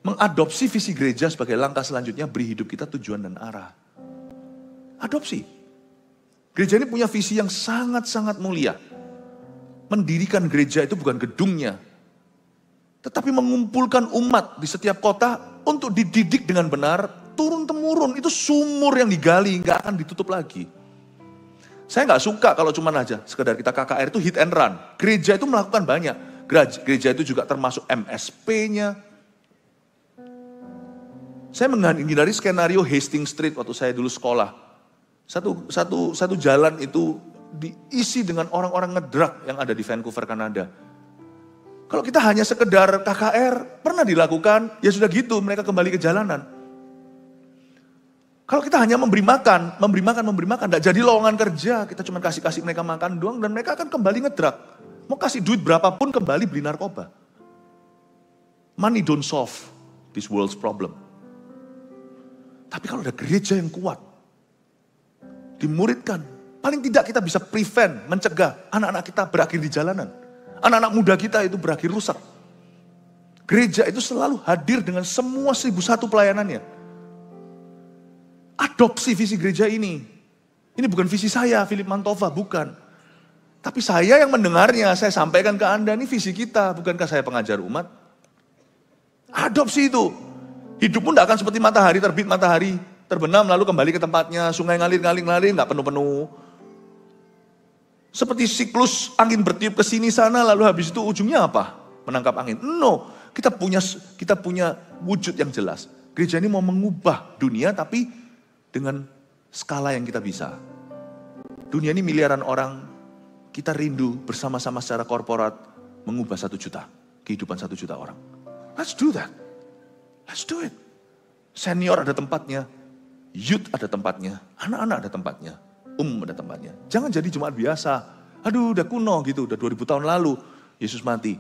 Mengadopsi visi gereja sebagai langkah selanjutnya beri hidup kita tujuan dan arah. Adopsi. Gereja ini punya visi yang sangat-sangat mulia. Mendirikan gereja itu bukan gedungnya, tetapi mengumpulkan umat di setiap kota untuk dididik dengan benar, turun-temurun. Itu sumur yang digali, nggak akan ditutup lagi. Saya nggak suka kalau cuma aja sekedar kita KKR itu hit and run. Gereja itu melakukan banyak. Gereja itu juga termasuk MSP-nya. Saya menghindari skenario Hastings Street waktu saya dulu sekolah. Satu jalan itu diisi dengan orang-orang ngedrug yang ada di Vancouver, Kanada. Kalau kita hanya sekedar KKR, pernah dilakukan, ya sudah gitu, mereka kembali ke jalanan. Kalau kita hanya memberi makan, tidak jadi lowongan kerja, kita cuma kasih mereka makan doang, dan mereka akan kembali ngedrug. Mau kasih duit berapapun kembali beli narkoba. Money don't solve this world's problem. Tapi kalau ada gereja yang kuat, dimuridkan, paling tidak kita bisa prevent, mencegah anak-anak kita berakhir di jalanan. Anak-anak muda kita itu berakhir rusak. Gereja itu selalu hadir dengan semua 1001 pelayanannya. Adopsi visi gereja ini. Ini bukan visi saya, Philip Mantova, bukan. Tapi saya yang mendengarnya, saya sampaikan ke Anda, ini visi kita, bukankah saya pengajar umat? Adopsi itu. Hidupmu tidak akan seperti matahari terbit, matahari terbenam, lalu kembali ke tempatnya, sungai ngalir, nggak penuh-penuh. Seperti siklus angin bertiup ke sini sana, lalu habis itu ujungnya apa? Menangkap angin. No, kita punya wujud yang jelas. Gereja ini mau mengubah dunia, tapi dengan skala yang kita bisa. Dunia ini miliaran orang, kita rindu bersama-sama secara korporat mengubah 1 juta. kehidupan 1 juta orang. Let's do that. Let's do it. Senior ada tempatnya, youth ada tempatnya, anak-anak ada tempatnya, ada tempatnya. Jangan jadi jemaat biasa. Aduh udah kuno gitu, udah 2000 tahun lalu Yesus mati.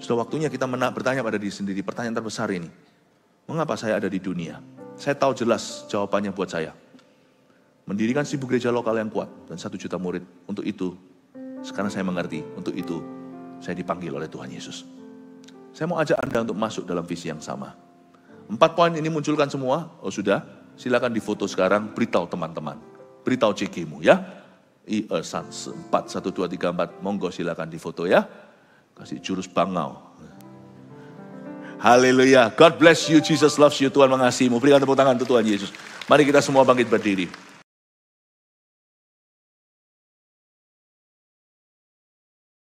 Sudah waktunya kita bertanya pada diri sendiri, pertanyaan terbesar ini. Mengapa saya ada di dunia? Saya tahu jelas jawabannya buat saya. Mendirikan 1000 gereja lokal yang kuat dan 1 juta murid. Untuk itu, sekarang saya mengerti, untuk itu saya dipanggil oleh Tuhan Yesus. Saya mau ajak Anda untuk masuk dalam visi yang sama. 4 poin ini munculkan semua, oh sudah, silakan difoto sekarang, beritahu teman-teman. Beritahu CG-mu ya. Sans 4, 1, 2, 3, 4, monggo silakan difoto ya. Kasih jurus bangau. Haleluya, God bless you, Jesus loves you, Tuhan mengasihimu. Berikan tepuk tangan untuk Tuhan Yesus. Mari kita semua bangkit berdiri.